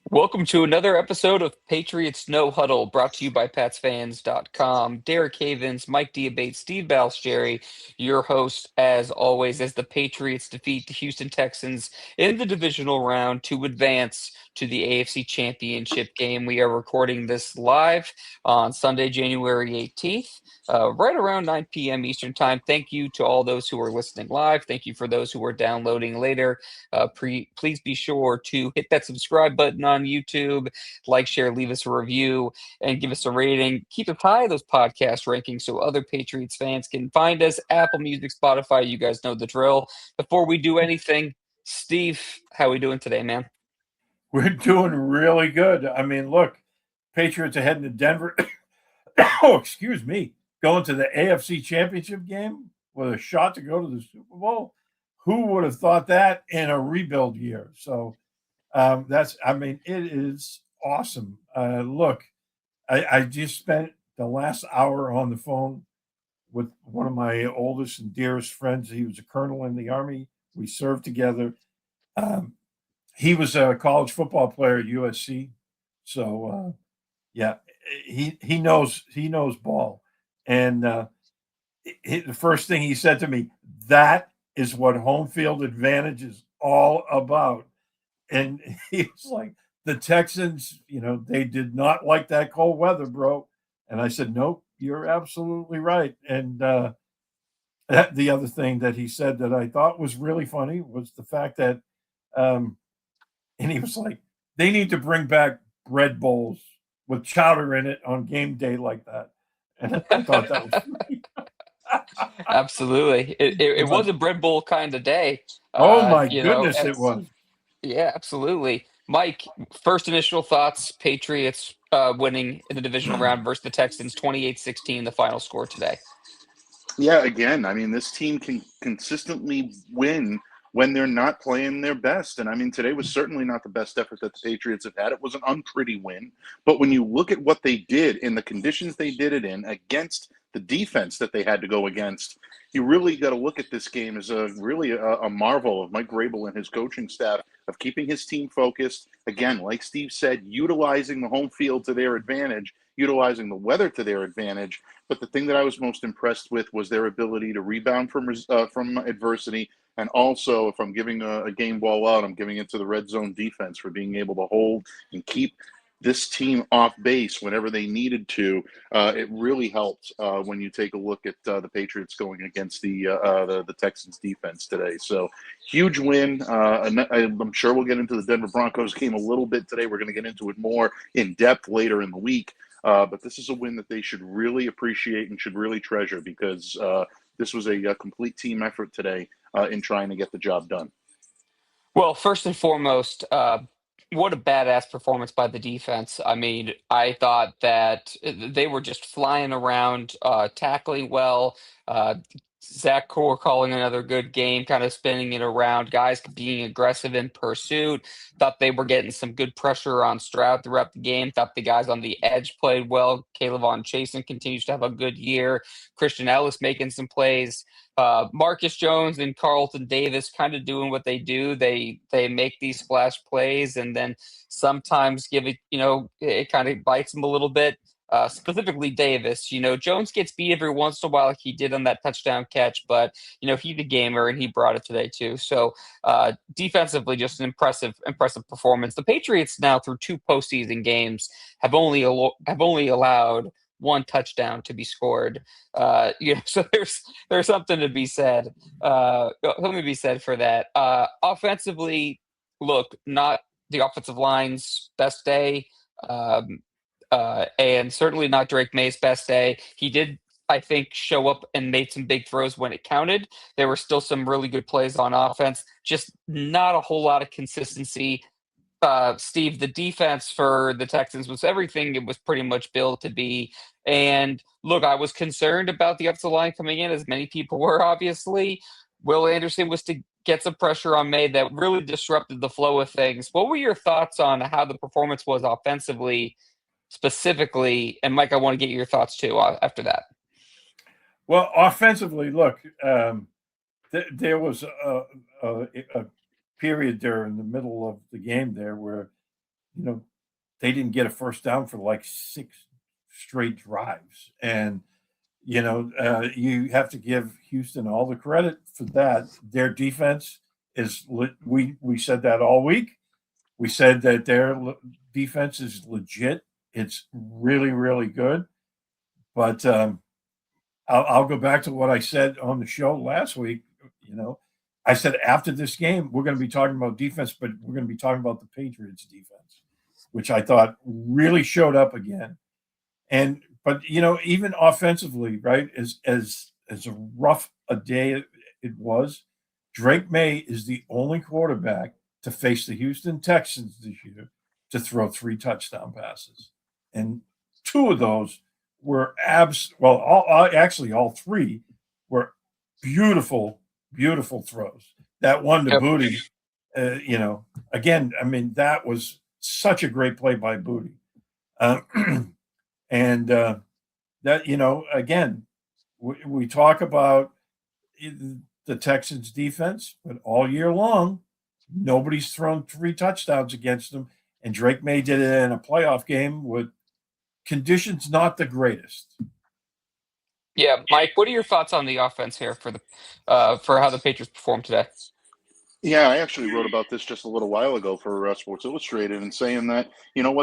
Welcome to another episode of Patriots No Huddle, brought to you by PatsFans.com. Derek Havens, Mike Diabate, Steve Balscherry, your host, as always, as the Patriots defeat the Houston Texans in the divisional round to advance to the AFC Championship game. We are recording this live on Sunday, January 18th. Right around 9 p.m. Eastern Time. Thank you to all those who are listening live. Thank you for those who are downloading later. Please be sure to hit that subscribe button on YouTube, like, share, leave us a review, and give us a rating. Keep us high those podcast rankings so other Patriots fans can find us. Apple Music, Spotify, you guys know the drill. Before we do anything, Steve, how we doing today, man? We're doing really good. I mean, look, Patriots are heading to Denver. Oh, excuse me. Going to the AFC Championship game with a shot to go to the Super Bowl. Who would have thought that in a rebuild year? So it is awesome. Look, I just spent the last hour on the phone with one of my oldest and dearest friends. He was a colonel in the Army. We served together. Um, he was a college football player at USC. So, yeah, he knows ball. And the first thing he said to me, that is what home field advantage is all about. And he was like, the Texans, they did not like that cold weather, bro. And I said, nope, you're absolutely right. And the other thing that he said that I thought was really funny was the fact that, and he was like, they need to bring back bread bowls with chowder in it on game day like that. And I thought that was funny. Absolutely. It But was a bread bowl kind of day. oh Uh, my you know, goodness, it as was. Yeah, absolutely. Mike, first initial thoughts, Patriots winning in the divisional round versus the Texans, 28-16, the final score today. Yeah, again, I mean, this team can consistently win when they're not playing their best. And I mean, today was certainly not the best effort that the Patriots have had. It was an unpretty win. But when you look at what they did in the conditions they did it in against the defense that they had to go against, you really got to look at this game as a marvel of Mike Vrabel and his coaching staff of keeping his team focused. Again, like Steve said, utilizing the home field to their advantage, utilizing the weather to their advantage. But the thing that I was most impressed with was their ability to rebound from adversity, and also, if I'm giving a game ball out, I'm giving it to the red zone defense for being able to hold and keep this team off base whenever they needed to. It really helped when you take a look at the Patriots going against the Texans defense today. So huge win. I'm sure we'll get into the Denver Broncos game a little bit today. We're going to get into it more in depth later in the week. But this is a win that they should really appreciate and should really treasure because this was a complete team effort today in trying to get the job done. Well, first and foremost, what a badass performance by the defense. I mean, I thought that they were just flying around, tackling well. Uh, Zach Core calling another good game, kind of spinning it around. Guys being aggressive in pursuit. Thought they were getting some good pressure on Stroud throughout the game. Thought the guys on the edge played well. Caleb Von Chasen continues to have a good year. Christian Ellis making some plays. Marcus Jones and Carlton Davis kind of doing what they do. They make these splash plays and then sometimes give it, it kind of bites them a little bit. Specifically Davis, Jones gets beat every once in a while like he did on that touchdown catch, but he's a gamer and he brought it today too. So defensively, just an impressive performance. The Patriots now through two postseason games have only allowed one touchdown to be scored. So there's something to be said. Something to be said for that. Offensively, look, not the offensive line's best day, and certainly not Drake May's best day. He did, I think, show up and made some big throws when it counted. There were still some really good plays on offense, just not a whole lot of consistency. Steve, the defense for the Texans was everything it was pretty much built to be. And look, I was concerned about the offensive line coming in, as many people were, obviously. Will Anderson was to get some pressure on May that really disrupted the flow of things. What were your thoughts on how the performance was offensively, specifically? And Mike, I want to get your thoughts too after that. Well, offensively, look, there was a period there in the middle of the game there where they didn't get a first down for like 6 straight drives. And, you have to give Houston all the credit for that. Their defense is, we said that all week. We said that their defense is legit. It's really, really good. But I'll go back to what I said on the show last week. I said after this game, we're going to be talking about defense, but we're going to be talking about the Patriots defense, which I thought really showed up again. But even offensively, right, as rough a day it was, Drake May is the only quarterback to face the Houston Texans this year to throw 3 touchdown passes, and 2 of those were all 3 were beautiful, beautiful throws. That one to Booty, again, I mean, that was such a great play by Booty. And that, again, we talk about the Texans defense, but all year long, nobody's thrown 3 touchdowns against them. And Drake May did it in a playoff game with conditions not the greatest. Yeah, Mike, what are your thoughts on the offense here for how the Patriots performed today? Yeah, I actually wrote about this just a little while ago for Sports Illustrated, and saying that,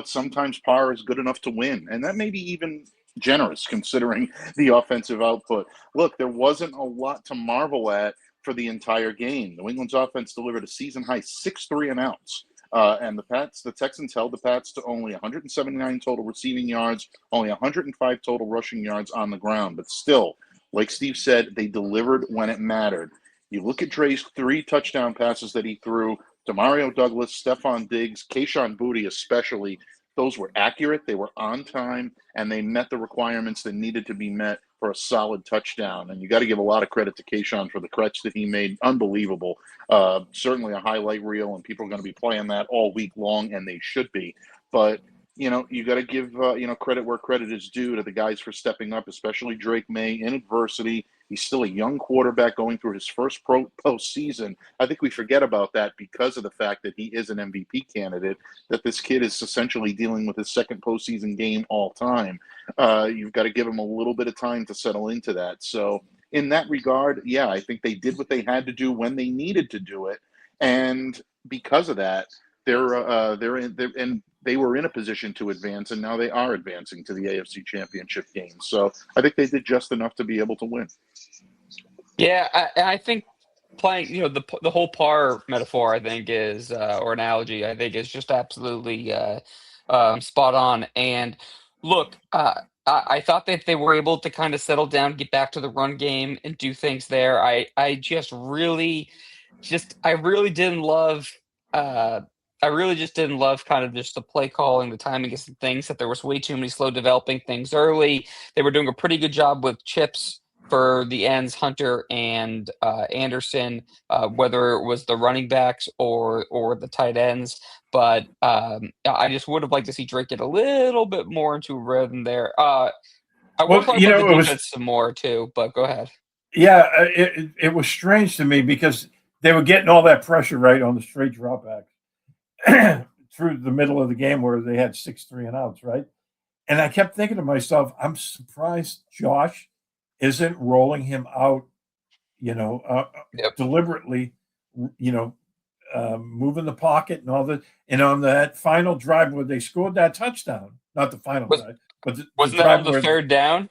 sometimes par is good enough to win. And that may be even generous considering the offensive output. Look, there wasn't a lot to marvel at for the entire game. New England's offense delivered a season-high 6 3-and-outs. And the Texans held the Pats to only 179 total receiving yards, only 105 total rushing yards on the ground. But still, like Steve said, they delivered when it mattered. You look at Dre's 3 touchdown passes that he threw to Mario Douglas, Stephon Diggs, Kayshon Boutte especially. Those were accurate, they were on time, and they met the requirements that needed to be met for a solid touchdown. And you got to give a lot of credit to Kayshon for the catch that he made. Unbelievable. Certainly a highlight reel, and people are going to be playing that all week long, and they should be. But you got to give credit where credit is due to the guys for stepping up, especially Drake May in adversity. He's still a young quarterback going through his first postseason. I think we forget about that because of the fact that he is an MVP candidate, that this kid is essentially dealing with his second postseason game all time. You've got to give him a little bit of time to settle into that. So in that regard, yeah, I think they did what they had to do when they needed to do it. And because of that, they were in a position to advance, and now they are advancing to the AFC Championship game. So I think they did just enough to be able to win. Yeah, I think playing, the whole par metaphor, I think is or analogy, I think is just absolutely spot on. And look, I thought that they were able to kind of settle down, get back to the run game, and do things there. I really didn't love. Uh, I really just didn't love kind of just the play calling, the timing of some things. That there was way too many slow developing things early. They were doing a pretty good job with chips for the ends, Hunter and Anderson, whether it was the running backs or the tight ends. But I just would have liked to see Drake get a little bit more into a rhythm there. I will talk about the defense some more too, but go ahead. Yeah, it was strange to me because they were getting all that pressure right on the straight dropbacks through the middle of the game where they had 6 3-and-outs, right? And I kept thinking to myself, I'm surprised Josh isn't rolling him out, deliberately, moving the pocket and all that. And on that final drive where they scored that touchdown, not the final drive, but wasn't that on the third down?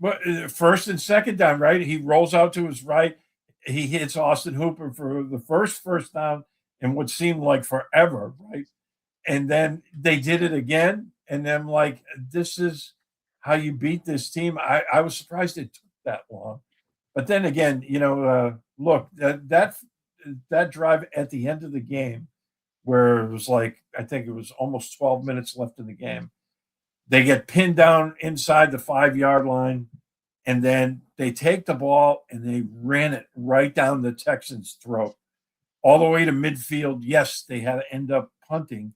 But first and second down, right? He rolls out to his right. He hits Austin Hooper for the first down in what seemed like forever, right? And then they did it again. And then, like, this is how you beat this team. I was surprised it took that long. But then again, look, that drive at the end of the game where it was like, I think it was almost 12 minutes left in the game. They get pinned down inside the 5-yard line, and then they take the ball and they ran it right down the Texans' throat all the way to midfield. Yes, they had to end up punting,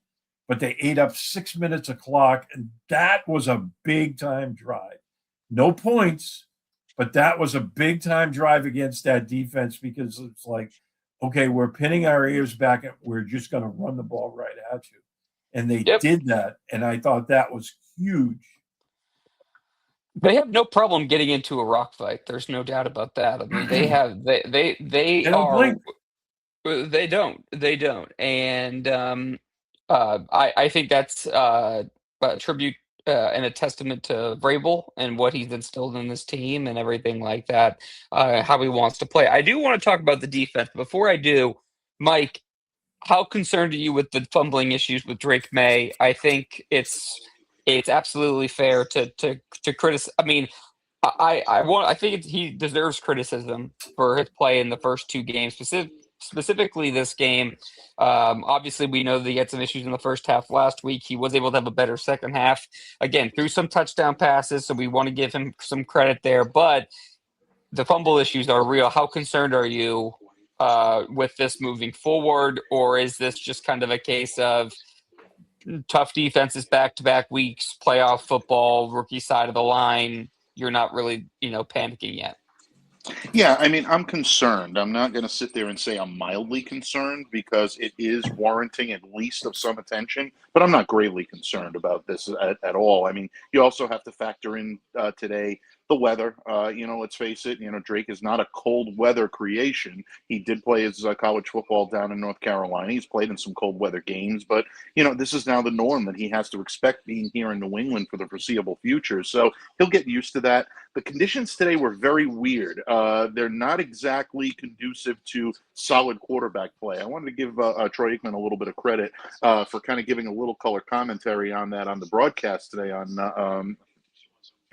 but they ate up 6 minutes of clock, and that was a big-time drive. No points, but that was a big-time drive against that defense because it's like, okay, we're pinning our ears back, and we're just going to run the ball right at you. and they Yep. did that, and I thought that was huge. They have no problem getting into a rock fight. There's no doubt about that. I mean, they have they They don't are blink. they don't, and I think that's a tribute and a testament to Vrabel and what he's instilled in this team and everything like that. How he wants to play. I do want to talk about the defense. Before I do, Mike, how concerned are you with the fumbling issues with Drake May? I think it's absolutely fair to criticize. I mean, I think he deserves criticism for his play in the first two games, specifically this game. Obviously, we know that he had some issues in the first half last week. He was able to have a better second half. Again, threw some touchdown passes, so we want to give him some credit there. But the fumble issues are real. How concerned are you with this moving forward, or is this just kind of a case of tough defenses back-to-back weeks, playoff football, rookie side of the line? You're not really, panicking yet. Yeah, I mean, I'm concerned. I'm not going to sit there and say I'm mildly concerned because it is warranting at least of some attention, but I'm not gravely concerned about this at all. I mean, you also have to factor in today the weather. Let's face it, Drake is not a cold weather creation. He did play his college football down in North Carolina. He's played in some cold weather games, but, this is now the norm that he has to expect being here in New England for the foreseeable future. So he'll get used to that. The conditions today were very weird. They're not exactly conducive to solid quarterback play. I wanted to give Troy Aikman a little bit of credit for kind of giving a little color commentary on that on the broadcast today on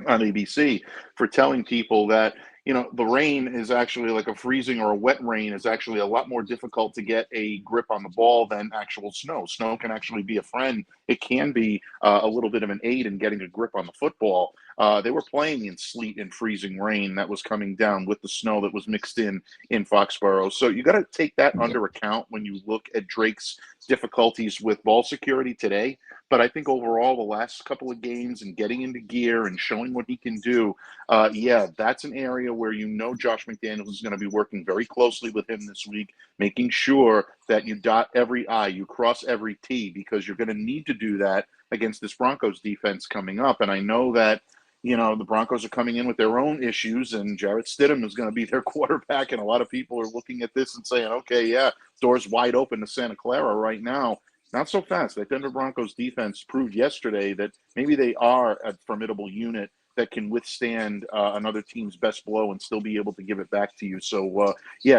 ABC, for telling people that the rain is actually like a freezing or a wet rain is actually a lot more difficult to get a grip on the ball than actual snow. Snow can actually be a friend. It can be a little bit of an aid in getting a grip on the football. They were playing in sleet and freezing rain that was coming down with the snow that was mixed in Foxborough. So you got to take that under account when you look at Drake's difficulties with ball security today. But I think overall, the last couple of games and getting into gear and showing what he can do, that's an area where Josh McDaniels is going to be working very closely with him this week, making sure that you dot every I, you cross every T, because you're going to need to do that against this Broncos defense coming up. And I know that, the Broncos are coming in with their own issues, and Jarrett Stidham is going to be their quarterback. And a lot of people are looking at this and saying, okay, yeah, doors wide open to Santa Clara right now. Not so fast. That Denver Broncos defense proved yesterday that maybe they are a formidable unit that can withstand another team's best blow and still be able to give it back to you. So,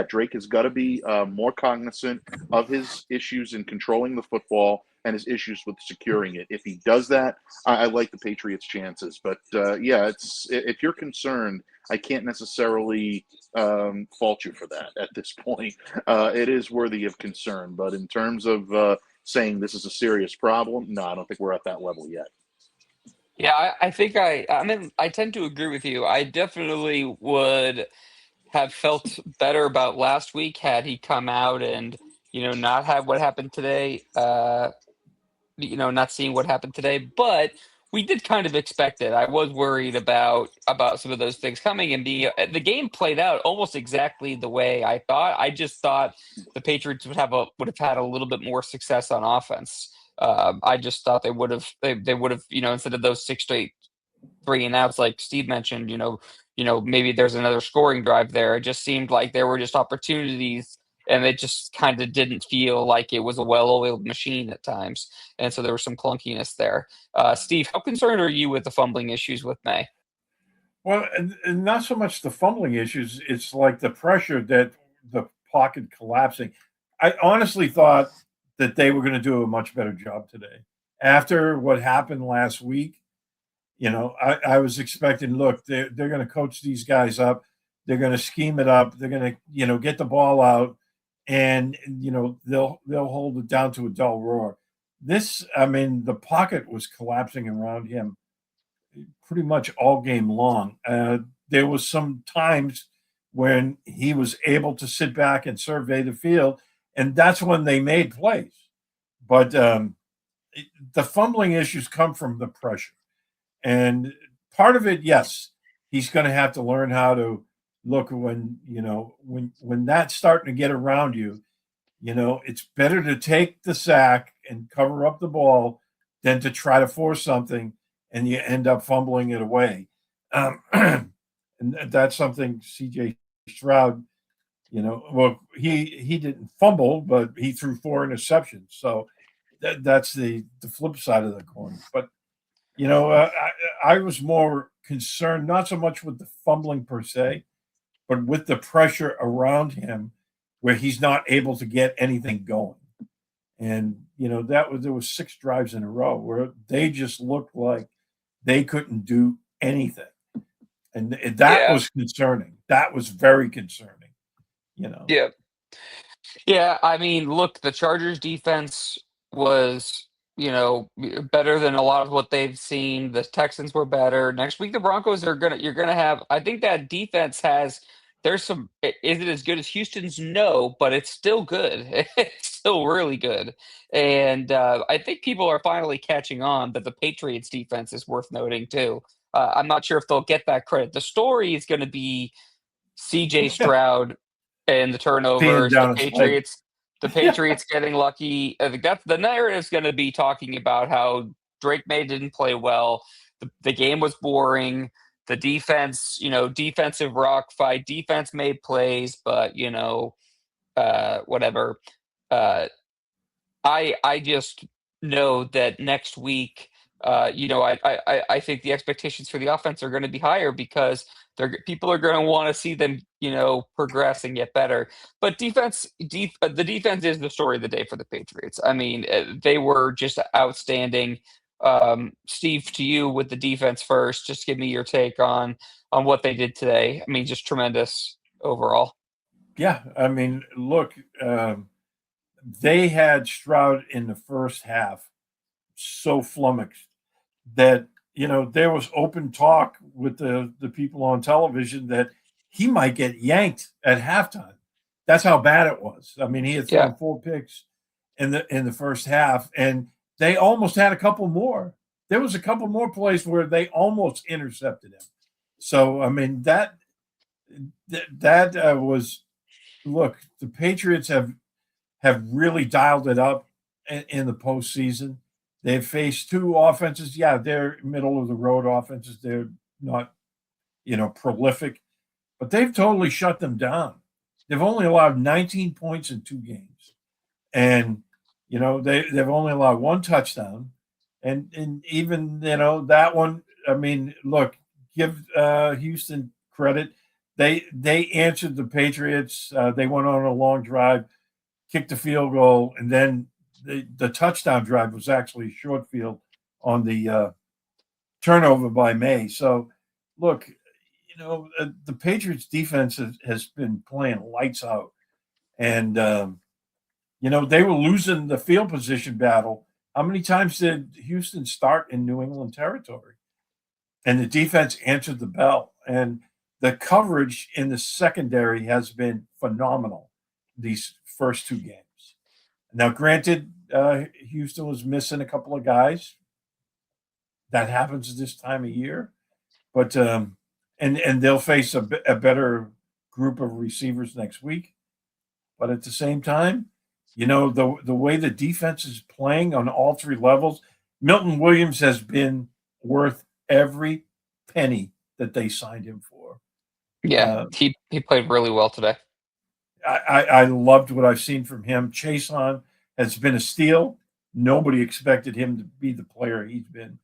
Drake has got to be more cognizant of his issues in controlling the football and his issues with securing it. If he does that, I like the Patriots' chances. But, if you're concerned, I can't necessarily fault you for that at this point. It is worthy of concern. But in terms of saying this is a serious problem, no, I don't think we're at that level yet. Yeah, I think I tend to agree with you. I definitely would have felt better about last week had he come out and, not have what happened today. Not seeing what happened today, but we did kind of expect it. I was worried about some of those things coming and being the game played out almost exactly the way I thought. I just thought the Patriots would have had a little bit more success on offense. I just thought they would have, instead of those 6 straight 3-and-outs like Steve mentioned, maybe there's another scoring drive there. It just seemed like there were just opportunities, and it just kind of didn't feel like it was a well-oiled machine at times. And so there was some clunkiness there. Steve, how concerned are you with the fumbling issues with May? Well, and not so much the fumbling issues. It's like the pressure that the pocket collapsing. I honestly thought that they were going to do a much better job today. After what happened last week, I was expecting, look, they're going to coach these guys up. They're going to scheme it up. They're going to, get the ball out, and, they'll hold it down to a dull roar. The pocket was collapsing around him pretty much all game long. There was some times when he was able to sit back and survey the field, and that's when they made plays. But the fumbling issues come from the pressure. And part of it, yes, he's going to have to learn how to look when that's starting to get around you. it's better to take the sack and cover up the ball than to try to force something and you end up fumbling it away. And that's something CJ Stroud, well, he didn't fumble, but he threw 4 interceptions. So that's the flip side of the coin. But I was more concerned, not so much with the fumbling per se, but with the pressure around him, where he's not able to get anything going. And there was 6 drives in a row where they just looked like they couldn't do anything, and that was concerning. That was very concerning. Yeah. Yeah, I mean, look, the Chargers defense was, better than a lot of what they've seen. The Texans were better. Next week, the Broncos you're gonna have. I think that defense has. There's some. Is it as good as Houston's? No, but it's still good. It's still really good, and I think people are finally catching on that the Patriots defense is worth noting too. I'm not sure if they'll get that credit. The story is going to be CJ Stroud and the Peeing turnovers, down his leg. the Patriots getting lucky. I think that's the narrative's going to be talking about how Drake May didn't play well. The game was boring. The defense, defensive rock fight. Defense made plays, but whatever. Uh, I just know that next week, I think the expectations for the offense are going to be higher because people are going to want to see them, progress and get better. But the defense is the story of the day for the Patriots. I mean, they were just outstanding. Steve, to you with the defense first, just give me your take on what they did today. I mean, just tremendous overall. Yeah, I mean, look, they had Stroud in the first half so flummoxed that there was open talk with the people on television that he might get yanked at halftime. That's how bad it was. I mean, he had thrown 4 picks in the first half, and they almost had a couple more. There was a couple more plays where they almost intercepted him. So I mean that was, look, the Patriots have really dialed it up in the postseason. They've faced 2 offenses. Yeah, they're middle of the road offenses. They're not, prolific, but they've totally shut them down. They've only allowed 19 points in 2 games, and they've only allowed 1 touchdown, and even that one. I mean, look, give Houston credit. They answered the Patriots. They went on a long drive, kicked a field goal, and then the touchdown drive was actually a short field on the turnover by May. So, look, the Patriots defense has been playing lights out. And, they were losing the field position battle. How many times did Houston start in New England territory? And the defense answered the bell. And the coverage in the secondary has been phenomenal these first 2 games. Now, granted, Houston was missing a couple of guys. That happens this time of year, but and they'll face a better group of receivers next week. But at the same time, the way the defense is playing on all 3 levels, Milton Williams has been worth every penny that they signed him for. Yeah, he played really well today. I loved what I've seen from him. Chason has been a steal. Nobody expected him to be the player he's been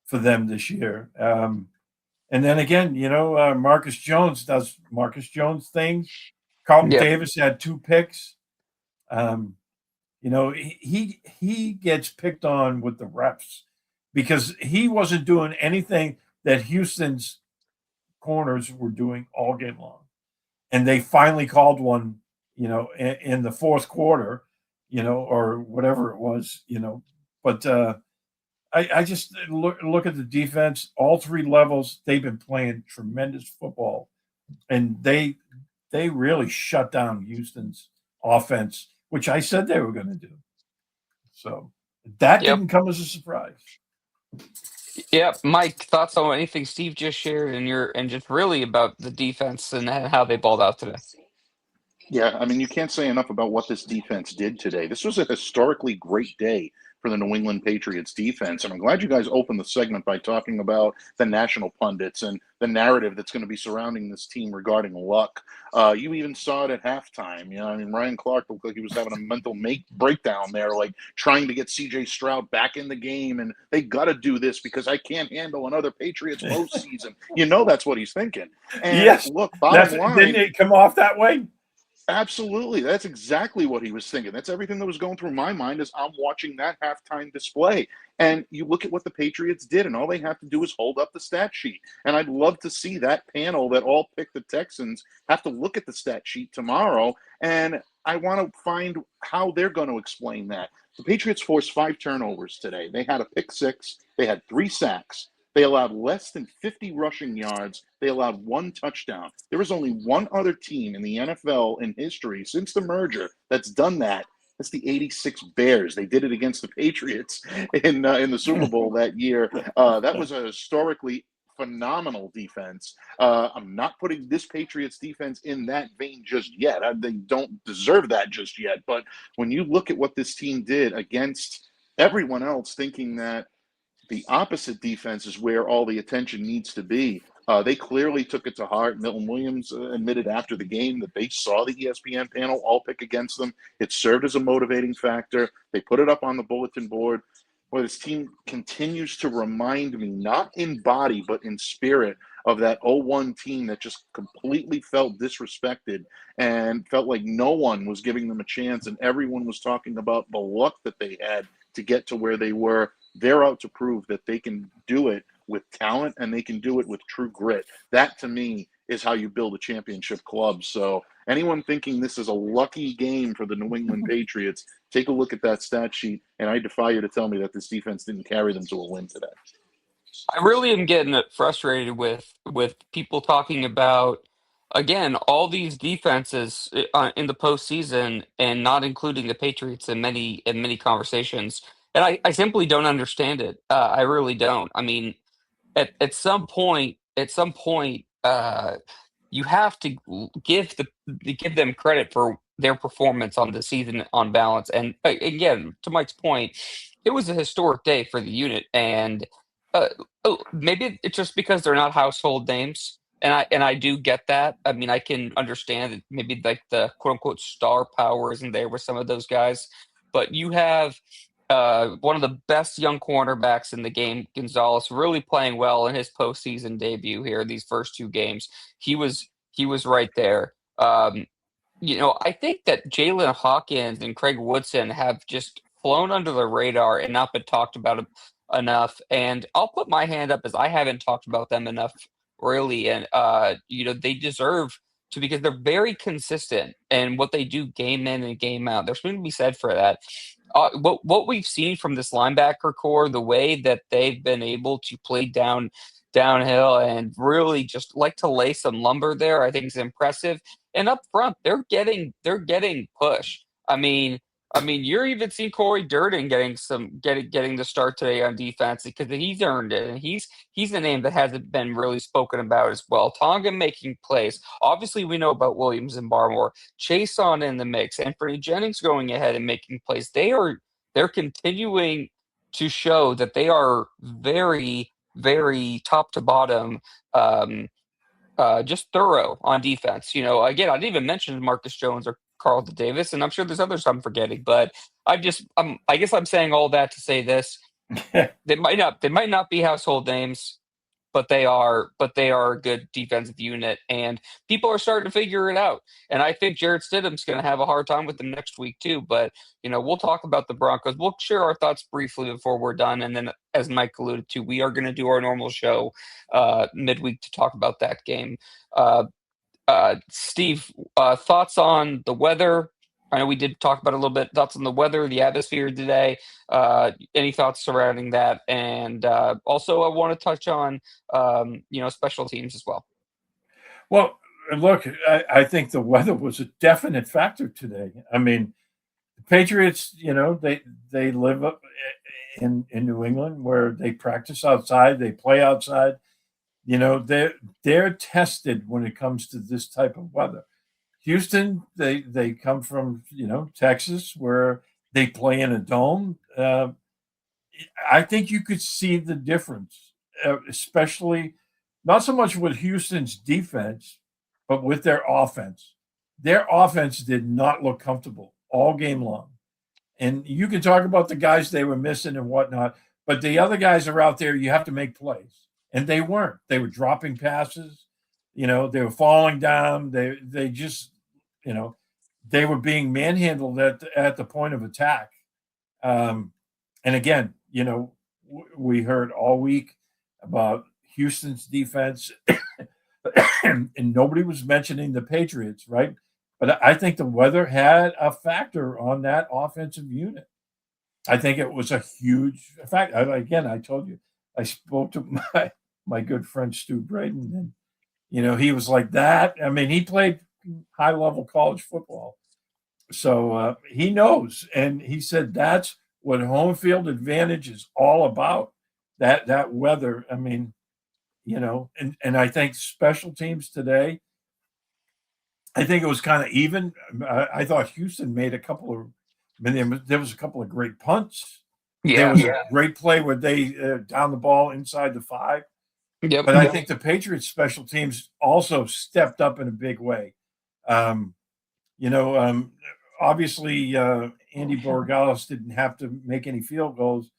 for them this year. And then again, Marcus Jones does Marcus Jones things. Carlton Davis had 2 picks. He gets picked on with the refs because he wasn't doing anything that Houston's corners were doing all game long. And they finally called one, in the fourth quarter, or whatever it was, But I just look at the defense, all 3 levels. They've been playing tremendous football, and they really shut down Houston's offense, which I said they were going to do. So that didn't come as a surprise. Yeah, Mike, thoughts on anything Steve just shared and just really about the defense and how they balled out today? Yeah, I mean, you can't say enough about what this defense did today. This was a historically great day for the New England Patriots defense. And I'm glad you guys opened the segment by talking about the national pundits and the narrative that's going to be surrounding this team regarding luck. You even saw it at halftime. You know, I mean, Ryan Clark looked like he was having a mental breakdown there, like trying to get CJ Stroud back in the game. And they got to do this because I can't handle another Patriots postseason. You know, that's what he's thinking. And Yes, look, bottom didn't line. it come off that way? Absolutely. That's exactly what he was thinking. That's everything that was going through my mind as I'm watching that halftime display. And you look at what the Patriots did, and all they have to do is hold up the stat sheet. And I'd love to see that panel that all picked the Texans have to look at the stat sheet tomorrow. And I want to find how they're going to explain that. The Patriots forced 5 turnovers today. They had a pick 6, they had 3 sacks. They allowed less than 50 rushing yards. They allowed 1 touchdown. There is only one other team in the NFL in history since the merger that's done that. That's the '86 Bears. They did it against the Patriots in the Super Bowl that year. That was a historically phenomenal defense. I'm not putting this Patriots defense in that vein just yet. They don't deserve that just yet. But when you look at what this team did against everyone else, thinking that the opposite defense is where all the attention needs to be. They clearly took it to heart. Milton Williams admitted after the game that they saw the ESPN panel all pick against them. It served as a motivating factor. They put it up on the bulletin board. Well, this team continues to remind me, not in body, but in spirit, of that 0-1 team that just completely felt disrespected and felt like no one was giving them a chance, and everyone was talking about the luck that they had to get to where they were. They're out to prove that they can do it with talent and they can do it with true grit. That, to me, is how you build a championship club. So anyone thinking this is a lucky game for the New England Patriots, take a look at that stat sheet, and I defy you to tell me that this defense didn't carry them to a win today. I really am getting frustrated with people talking about, again, all these defenses in the postseason and not including the Patriots in many conversations. And I simply don't understand it. I really don't. I mean, at some point, you have to give them credit for their performance on the season on balance. And again, to Mike's point, it was a historic day for the unit, and uh, maybe it's just because they're not household names, and I do get that. I mean, I can understand that maybe like the quote unquote star power isn't there with some of those guys, but you have one of the best young cornerbacks in the game, Gonzalez, really playing well in his postseason debut here. These first 2 games, he was right there. I think that Jalen Hawkins and Craig Woodson have just flown under the radar and not been talked about enough. And I'll put my hand up as I haven't talked about them enough, really. And they deserve to, because they're very consistent and what they do game in and game out. There's something to be said for that. What we've seen from this linebacker core, the way that they've been able to play downhill and really just like to lay some lumber there, I think is impressive. And up front, they're getting push. I mean, you're even seeing Corey Durden getting the start today on defense because he's earned it, and he's a name that hasn't been really spoken about as well. Tonga making plays. Obviously, we know about Williams and Barmore. Chase on in the mix. Anthony Jennings going ahead and making plays. They're continuing to show that they are very, very top to bottom, um, just thorough on defense. Again, I didn't even mention Marcus Jones or Carlton Davis, and I'm sure there's others I'm forgetting, but I guess I'm saying all that to say this: they might not be household names, but they are a good defensive unit, and people are starting to figure it out. And I think Jarrett Stidham's going to have a hard time with them next week too. But we'll talk about the Broncos. We'll share our thoughts briefly before we're done, and then, as Mike alluded to, we are going to do our normal show midweek to talk about that game. Uh, Steve, thoughts on the weather? I know we did talk about a little bit. Thoughts on the weather, the atmosphere today. Any thoughts surrounding that? And also, I want to touch on special teams as well. Well, look, I think the weather was a definite factor today. I mean, the Patriots, they live up in New England where they practice outside, they play outside. They're tested when it comes to this type of weather. Houston, they come from Texas, where they play in a dome. I think you could see the difference, especially not so much with Houston's defense, but with their offense. Their offense did not look comfortable all game long. And you can talk about the guys they were missing and whatnot, but the other guys are out there. You have to make plays, and they weren't. They were dropping passes. They were falling down. They just, they were being manhandled at the point of attack. And again, we heard all week about Houston's defense, and nobody was mentioning the Patriots, right? But I think the weather had a factor on that offensive unit. I think it was a huge fact. Again, I told you, I spoke to my good friend Stu Braden, and he was like that. I mean, he played high-level college football, so he knows. And he said that's what home field advantage is all about. That weather. I mean, and I think special teams today, I think it was kind of even. I thought Houston made a couple of. I mean, there was a couple of great punts. There was a great play where they down the ball inside the 5. Yep. But I think the Patriots special teams also stepped up in a big way. Obviously, Andy Borregales didn't have to make any field goals,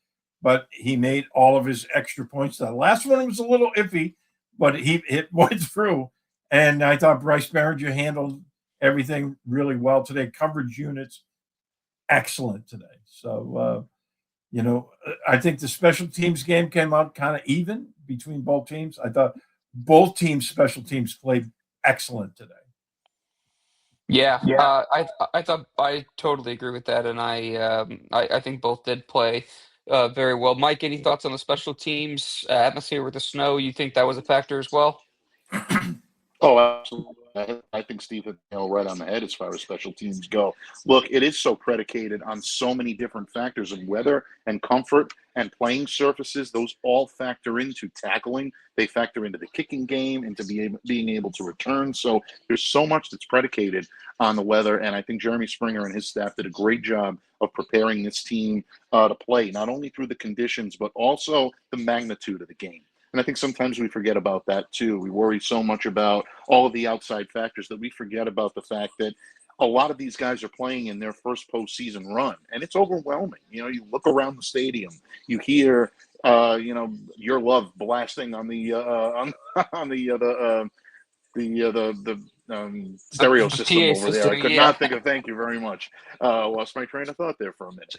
but he made all of his extra points. The last one was a little iffy, but it went through. And I thought Bryce Behringer handled everything really well today. Coverage units, excellent today. So, I think the special teams game came out kind of even between both teams. I thought both teams' special teams played excellent today. Yeah. I thought I totally agree with that, and I think both did play very well. Mike, any thoughts on the special teams atmosphere with the snow? You think that was a factor as well? Oh, absolutely. I think Steve hit the nail right on the head as far as special teams go. Look, it is so predicated on so many different factors of weather and comfort and playing surfaces. Those all factor into tackling. They factor into the kicking game, into being able to return. So there's so much that's predicated on the weather. And I think Jeremy Springer and his staff did a great job of preparing this team to play, not only through the conditions, but also the magnitude of the game. And I think sometimes we forget about that too. We worry so much about all of the outside factors that we forget about the fact that a lot of these guys are playing in their first postseason run, and it's overwhelming. You look around the stadium, you hear, your love blasting on the stereo The system PA over there. system, I could not think of. Thank you very much. Lost my train of thought there for a minute.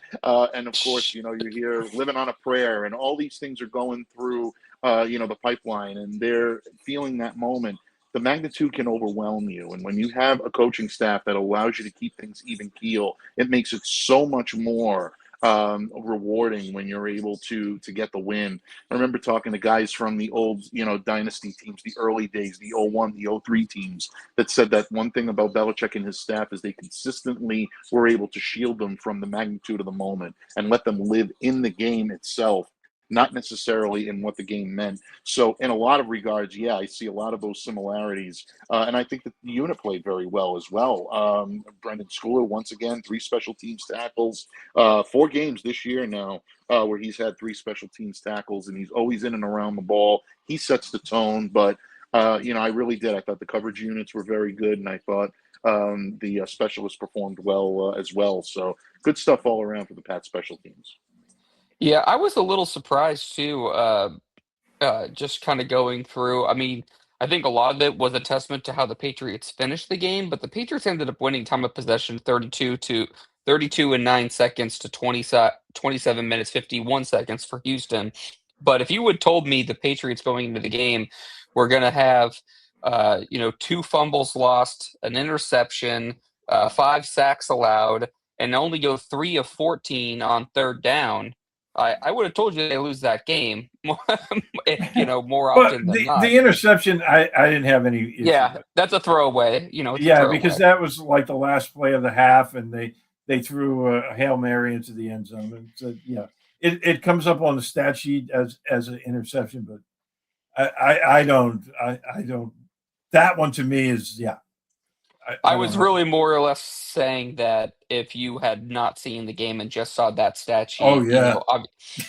And of course, you hear "Living on a Prayer," and all these things are going through, the pipeline, and they're feeling that moment. The magnitude can overwhelm you, and when you have a coaching staff that allows you to keep things even keel, it makes it so much more rewarding when you're able to get the win. I remember talking to guys from the old, dynasty teams, the early days, the 01, the 03 teams, that said that one thing about Belichick and his staff is they consistently were able to shield them from the magnitude of the moment and let them live in the game itself, not necessarily in what the game meant. So in a lot of regards, yeah, I see a lot of those similarities. And I think that the unit played very well as well. Brendan Schooler, once again, 3 special teams tackles, 4 games this year now where he's had 3 special teams tackles, and he's always in and around the ball. He sets the tone, but, I really did. I thought the coverage units were very good, and I thought the specialists performed well as well. So good stuff all around for the Pats special teams. Yeah, I was a little surprised too. Just kind of going through. I mean, I think a lot of it was a testament to how the Patriots finished the game, but the Patriots ended up winning time of possession 32 and 9 seconds to 27 minutes 51 seconds for Houston. But if you had told me the Patriots going into the game were going to have 2 fumbles lost, an interception, 5 sacks allowed, and only go 3 of 14 on third down, I would have told you they lose that game, more But often than not. the interception, I didn't have any issue Yeah, with. that's a throwaway. It's a Yeah, throwaway. because that was like the last play of the half, and they threw a Hail Mary into the end zone. And so, it comes up on the stat sheet as an interception, but I don't. That one to me is I I don't was know. really more or less saying that if you had not seen the game and just saw that stat Oh sheet, yeah.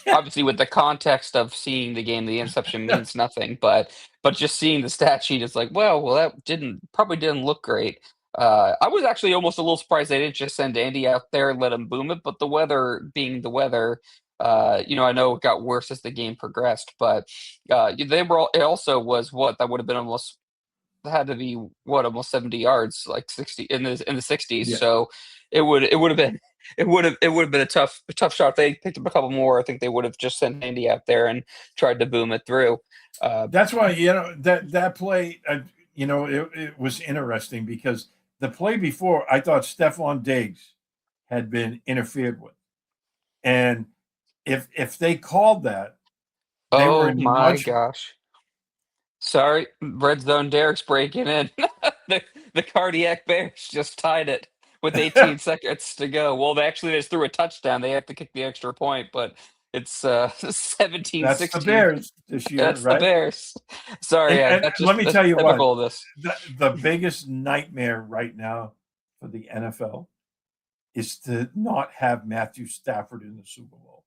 obviously with the context of seeing the game, the interception means nothing, but just seeing the stat sheet, it's like, well, that probably didn't look great. I was actually almost a little surprised they didn't just send Andy out there and let him boom it, but the weather being the weather, I know it got worse as the game progressed, but it also was what that would have been almost had to be what almost 70 yards, like 60 in the 60s. Yeah. So it would have been it would have been a tough shot. If they picked up a couple more, I think they would have just sent Andy out there and tried to boom it through. That's why that play. It was interesting because the play before I thought Stephon Diggs had been interfered with, and if they called that, they were Oh in my much. gosh. Sorry, Red Zone Derek's breaking in. The cardiac Bears just tied it with 18 seconds to go. Well, they just threw a touchdown. They have to kick the extra point, but it's That's the 17-16. Bears this year, That's the right? Bears. Sorry, yeah, And let me that's tell you what, typical of this. the biggest nightmare right now for the NFL is to not have Matthew Stafford in the Super Bowl.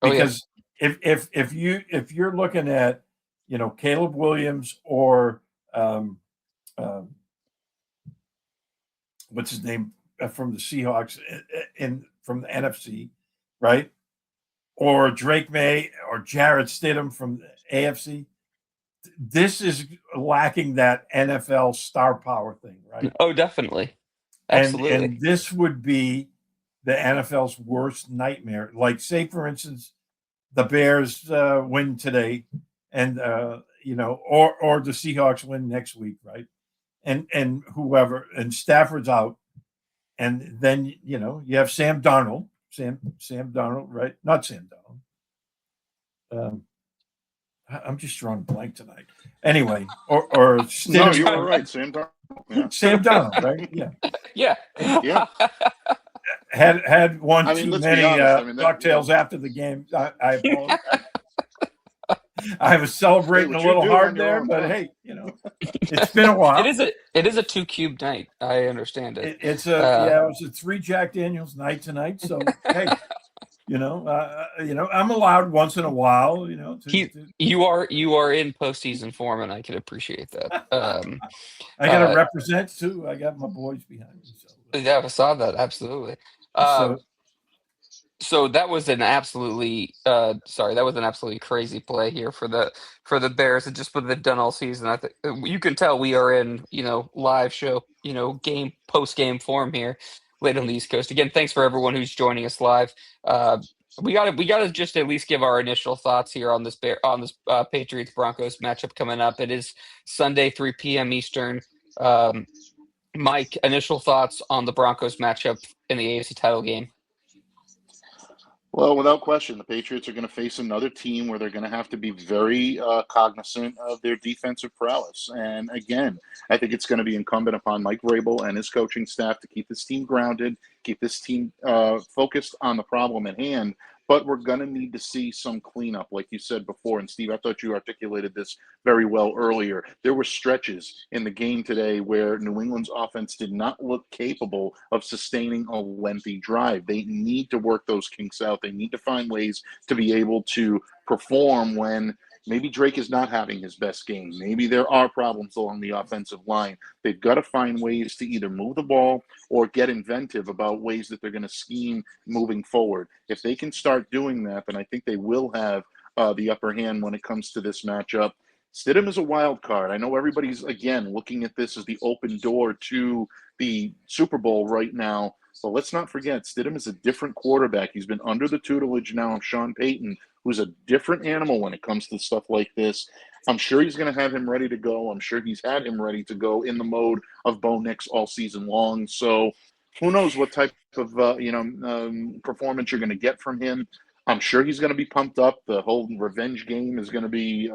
Oh yeah. Because if you're looking at Caleb Williams or um, um, what's his name from the Seahawks and from the NFC, right? Or Drake May or Jarrett Stidham from the AFC. This is lacking that NFL star power thing, right? Oh, definitely. And Absolutely. this would be the NFL's worst nightmare. Like, say for instance, the Bears win today, and or the Seahawks win next week, right? And whoever, and Stafford's out, and then you have Sam Darnold, Sam Darnold, right? Not Sam Darnold. I'm just drawing a blank tonight. Anyway, or No, I'm Stidham, you were trying. right, Sam Darnold. Yeah, Sam Darnold, right? Yeah, Yeah. yeah. had one I mean, too let's be many honest. I mean, cocktails after the game. I apologize. I was hey, celebrating a what you little do on hard your there, own but time. hey, it's been a It while. is a 2 cube night. I understand it. Yeah, it was a 3 Jack Daniels night tonight. So hey, I'm allowed once in a while, he you are in postseason form, and I can appreciate that. I got to Uh, represent too. I got my boys behind me, yeah, I saw that absolutely. Uh, so so that was an absolutely crazy play here for the Bears. It's just what they've done all season. I think you can tell we are in live show game post game form here late on the East Coast. Again, thanks for everyone who's joining us live. Uh, we gotta just at least give our initial thoughts here on this Patriots Broncos matchup coming up. It is Sunday 3 p.m. Eastern. Um, Mike, initial thoughts on the Broncos matchup in the AFC title game. Well, without question, the Patriots are going to face another team where they're going to have to be very cognizant of their defensive prowess. And again, I think it's going to be incumbent upon Mike Vrabel and his coaching staff to keep this team grounded, keep this team focused on the problem at hand. But we're going to need to see some cleanup, like you said before. And Steve, I thought you articulated this very well earlier. There were stretches in the game today where New England's offense did not look capable of sustaining a lengthy drive. They need to work those kinks out. They need to find ways to be able to perform when maybe Drake is not having his best game. Maybe there are problems along the offensive line. They've got to find ways to either move the ball or get inventive about ways that they're going to scheme moving forward. If they can start doing that, then I think they will have the upper hand when it comes to this matchup. Stidham is a wild card. I know everybody's, again, looking at this as the open door to the Super Bowl right now. But let's not forget, Stidham is a different quarterback. He's been under the tutelage now of Sean Payton, who's a different animal when it comes to stuff like this. I'm sure he's going to have him ready to go. I'm sure he's had him ready to go in the mode of Bo Nix all season long. So who knows what type of performance you're going to get from him. I'm sure he's going to be pumped up. The whole revenge game is going to be,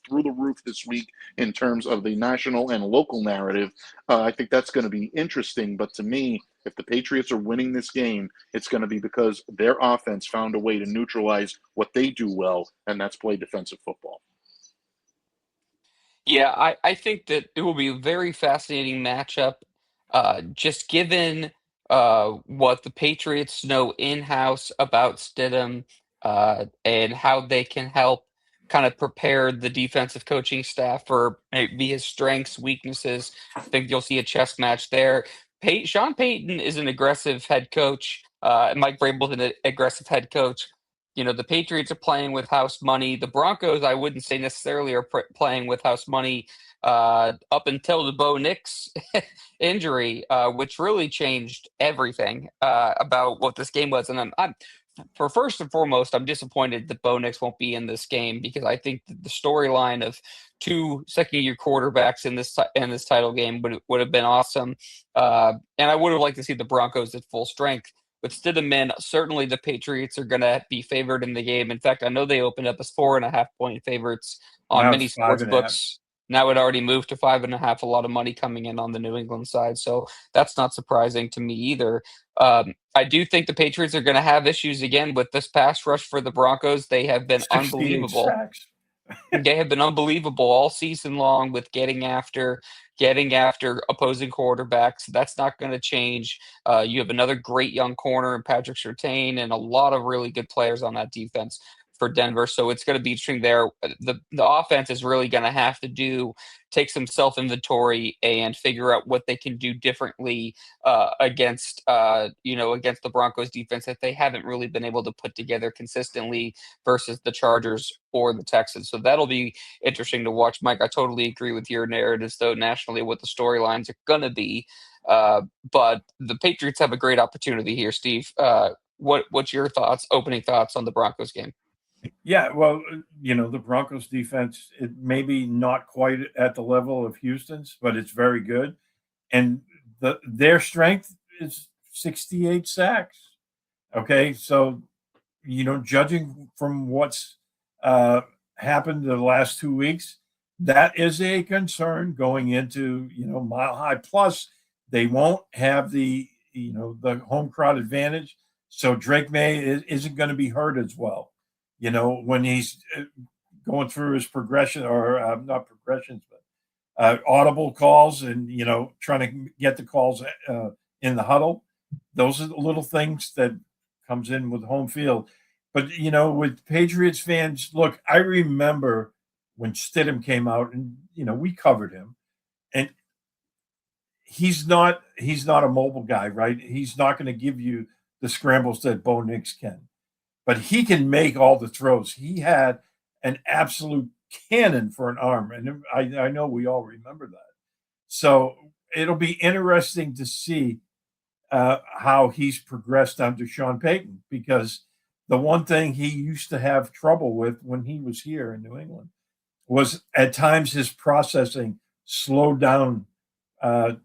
through the roof this week in terms of the national and local narrative. I think that's going to be interesting. But to me, if the Patriots are winning this game, it's going to be because their offense found a way to neutralize what they do well, and that's play defensive football. Yeah, I think that it will be a very fascinating matchup. Just given what the Patriots know in-house about Stidham, and how they can help kind of prepare the defensive coaching staff for maybe his strengths, weaknesses. I think you'll see a chess match there. Sean Payton is an aggressive head coach. Mike Vrabel's an aggressive head coach. You know, the Patriots are playing with house money. The Broncos, I wouldn't say necessarily are playing with house money up until the Bo Nix injury, which really changed everything about what this game was. And I'm for first and foremost, I'm disappointed that Bo Nix won't be in this game because I think that the storyline of two second-year quarterbacks in this title game would have been awesome, and I would have liked to see the Broncos at full strength. With Stidham in, certainly the Patriots are going to be favored in the game. In fact, I know they opened up as 4.5-point favorites on Now many it's 5.5. sports books. Now it already moved to 5.5. A lot of money coming in on the New England side, so that's not surprising to me either. I do think the Patriots are going to have issues again with this pass rush for the Broncos. They have been 68 unbelievable. sacks. They have been unbelievable all season long with getting after opposing quarterbacks. That's not going to change. You have another great young corner in Patrick Surtain and a lot of really good players on that defense for Denver. So it's going to be interesting there. The offense is really going to have to take some self inventory and figure out what they can do differently against the Broncos defense that they haven't really been able to put together consistently versus the Chargers or the Texans. So that'll be interesting to watch. Mike, I totally agree with your narratives, though, nationally, what the storylines are going to be. But the Patriots have a great opportunity here, Steve. What's your opening thoughts on the Broncos game? Yeah, well, the Broncos defense, it maybe not quite at the level of Houston's, but it's very good. And their strength is 68 sacks. Okay, so judging from what's happened the last 2 weeks, that is a concern going into Mile High. Plus, they won't have the home crowd advantage, so Drake May isn't going to be hurt as well. When he's going through his progression or not progressions, but audible calls and trying to get the calls in the huddle. Those are the little things that comes in with home field. But with Patriots fans, look, I remember when Stidham came out, and we covered him, and he's not a mobile guy, right? He's not going to give you the scrambles that Bo Nix can, but he can make all the throws. He had an absolute cannon for an arm, and I know we all remember that. So it'll be interesting to see how he's progressed under Sean Payton, because the one thing he used to have trouble with when he was here in New England was at times his processing slowed down, to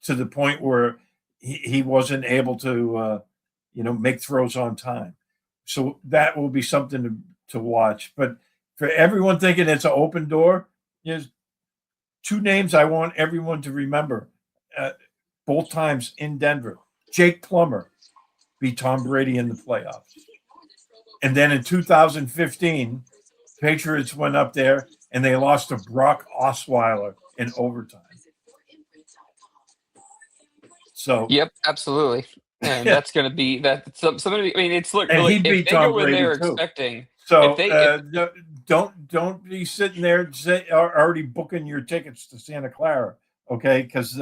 the point where he wasn't able to, make throws on time. So that will be something to watch. But for everyone thinking it's an open door, there's two names I want everyone to remember. Both times in Denver, Jake Plummer beat Tom Brady in the playoffs. And then in 2015, Patriots went up there and they lost to Brock Osweiler in overtime. So Yep, absolutely. And that's going to be that. Somebody. I mean, it's look. and he If beat they Tom go in Brady there too. expecting, So if don't be sitting there already booking your tickets to Santa Clara, okay? Because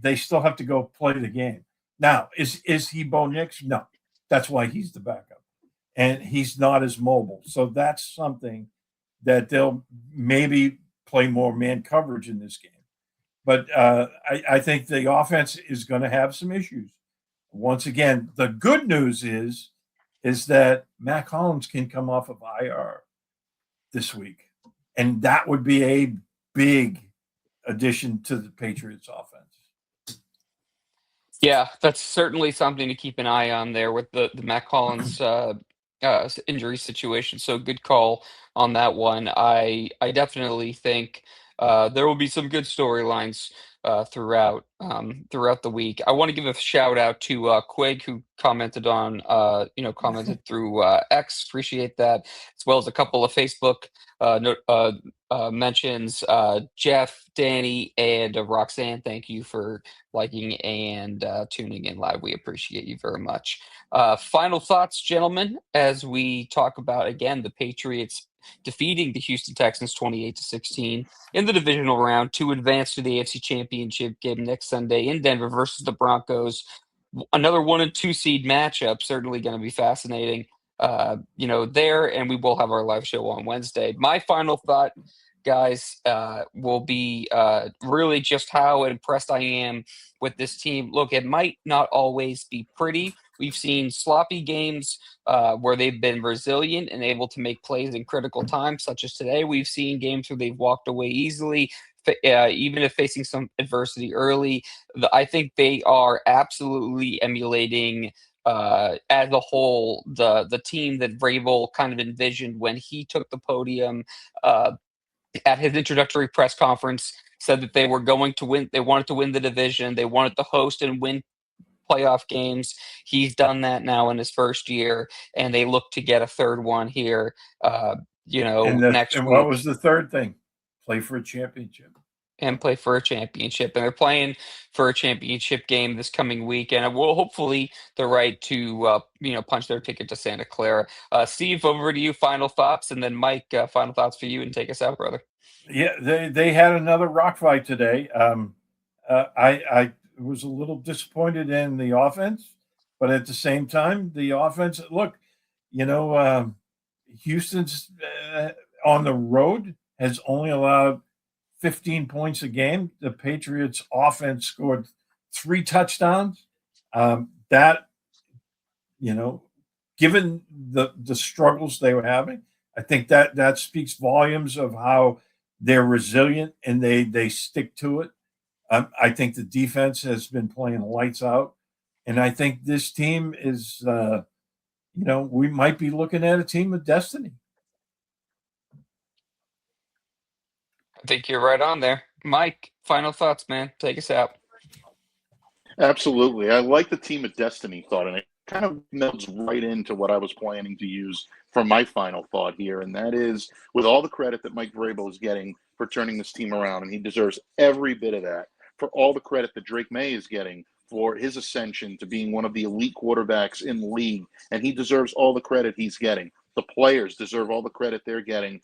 they still have to go play the game. Now, is he Bo Nix? No, that's why he's the backup, and he's not as mobile. So that's something that they'll maybe play more man coverage in this game. But I think the offense is going to have some issues. Once again, the good news is that Mac Hollins can come off of IR this week, and that would be a big addition to the Patriots offense. Yeah, that's certainly something to keep an eye on there with the Mac Hollins injury situation. So good call on that one. I definitely think there will be some good storylines throughout the week. I want to give a shout out to Quig, who commented on commented through X. Appreciate that, as well as a couple of Facebook mentions. Jeff, Danny, and Roxanne, thank you for liking and tuning in live. We appreciate you very much. Final thoughts, gentlemen, as we talk about again the Patriots defeating the Houston Texans 28-16 in the divisional round to advance to the AFC Championship game next Sunday in Denver versus the Broncos. Another 1 and 2 seed matchup, certainly going to be fascinating. There, and we will have our live show on Wednesday. My final thought, guys, will be really just how impressed I am with this team. Look, it might not always be pretty. We've seen sloppy games where they've been resilient and able to make plays in critical times, such as today. We've seen games where they've walked away easily, even if facing some adversity early. I think they are absolutely emulating as a whole the team that Vrabel kind of envisioned when he took the podium at his introductory press conference. Said that they were going to win. They wanted to win the division. They wanted to host and win playoff games. He's done that now in his first year, and they look to get a third one here. Next And week. what was the third thing? Play for a championship. And play for a championship. And they're playing for a championship game this coming week. And will hopefully the right to punch their ticket to Santa Clara. Steve, over to you. Final thoughts, and then Mike, final thoughts for you, and take us out, brother. Yeah, they had another rock fight today. I was a little disappointed in the offense, but at the same time, the offense. Look, Houston's on the road has only allowed 15 points a game. The Patriots offense scored 3 touchdowns. Given the struggles they were having, I think that speaks volumes of how they're resilient and they stick to it. I think the defense has been playing lights out, and I think this team is, we might be looking at a team of destiny. I think you're right on there. Mike, final thoughts, man. Take us out. Absolutely. I like the team of destiny thought, and it kind of melds right into what I was planning to use for my final thought here, and that is with all the credit that Mike Vrabel is getting for turning this team around, and he deserves every bit of that, for all the credit that Drake May is getting for his ascension to being one of the elite quarterbacks in the league, and he deserves all the credit he's getting. The players deserve all the credit they're getting.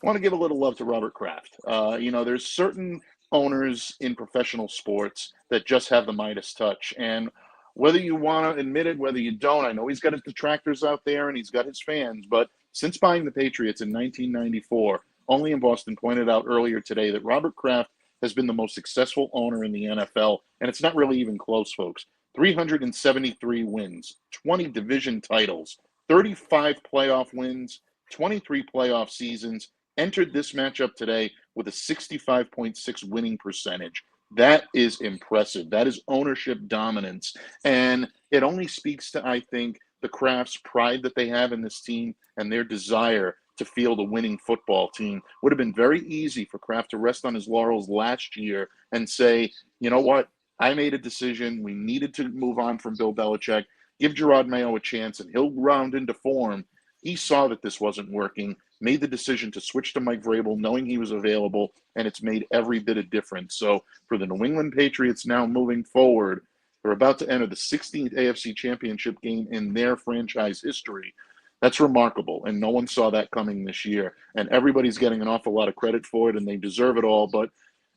I want to give a little love to Robert Kraft. There's certain owners in professional sports that just have the Midas touch. And whether you want to admit it, whether you don't, I know he's got his detractors out there and he's got his fans. But since buying the Patriots in 1994, Only in Boston pointed out earlier today that Robert Kraft has been the most successful owner in the NFL. And it's not really even close, folks. 373 wins, 20 division titles, 35 playoff wins, 23 playoff seasons. Entered this matchup today with a 65.6 winning percentage. That is impressive. That is ownership dominance. And it only speaks to, I think, the Kraft's pride that they have in this team and their desire to field a winning football team. Would have been very easy for Kraft to rest on his laurels last year and say, you know what, I made a decision. We needed to move on from Bill Belichick. Give Gerard Mayo a chance and he'll round into form. He saw that this wasn't working, made the decision to switch to Mike Vrabel, knowing he was available, and it's made every bit of difference. So for the New England Patriots now moving forward, they're about to enter the 16th AFC Championship game in their franchise history. That's remarkable, and no one saw that coming this year. And everybody's getting an awful lot of credit for it, and they deserve it all. But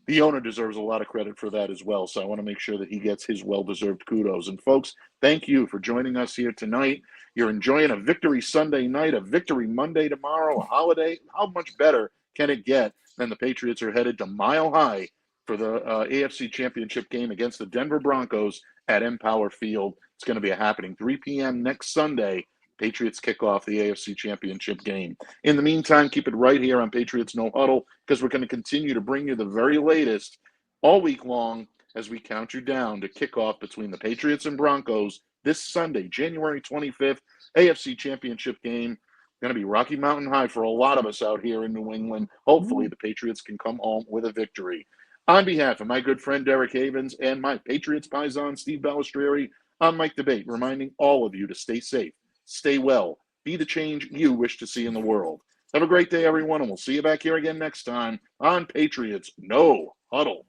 the owner deserves a lot of credit for that as well. So I want to make sure that he gets his well-deserved kudos. And folks, thank you for joining us here tonight. You're enjoying a Victory Sunday night, a Victory Monday tomorrow, a holiday. How much better can it get than the Patriots are headed to Mile High for the AFC Championship game against the Denver Broncos at Empower Field. It's going to be a happening 3 p.m. next Sunday. Patriots kick off the AFC Championship game. In the meantime, keep it right here on Patriots No Huddle because we're going to continue to bring you the very latest all week long as we count you down to kickoff between the Patriots and Broncos this Sunday, January 25th, AFC Championship game. Going to be Rocky Mountain High for a lot of us out here in New England. Hopefully the Patriots can come home with a victory. On behalf of my good friend Derek Havens and my Patriots paisan Steve Balistrieri, I'm Mike Debate, reminding all of you to stay safe, stay well, be the change you wish to see in the world. Have a great day, everyone, and we'll see you back here again next time on Patriots No Huddle.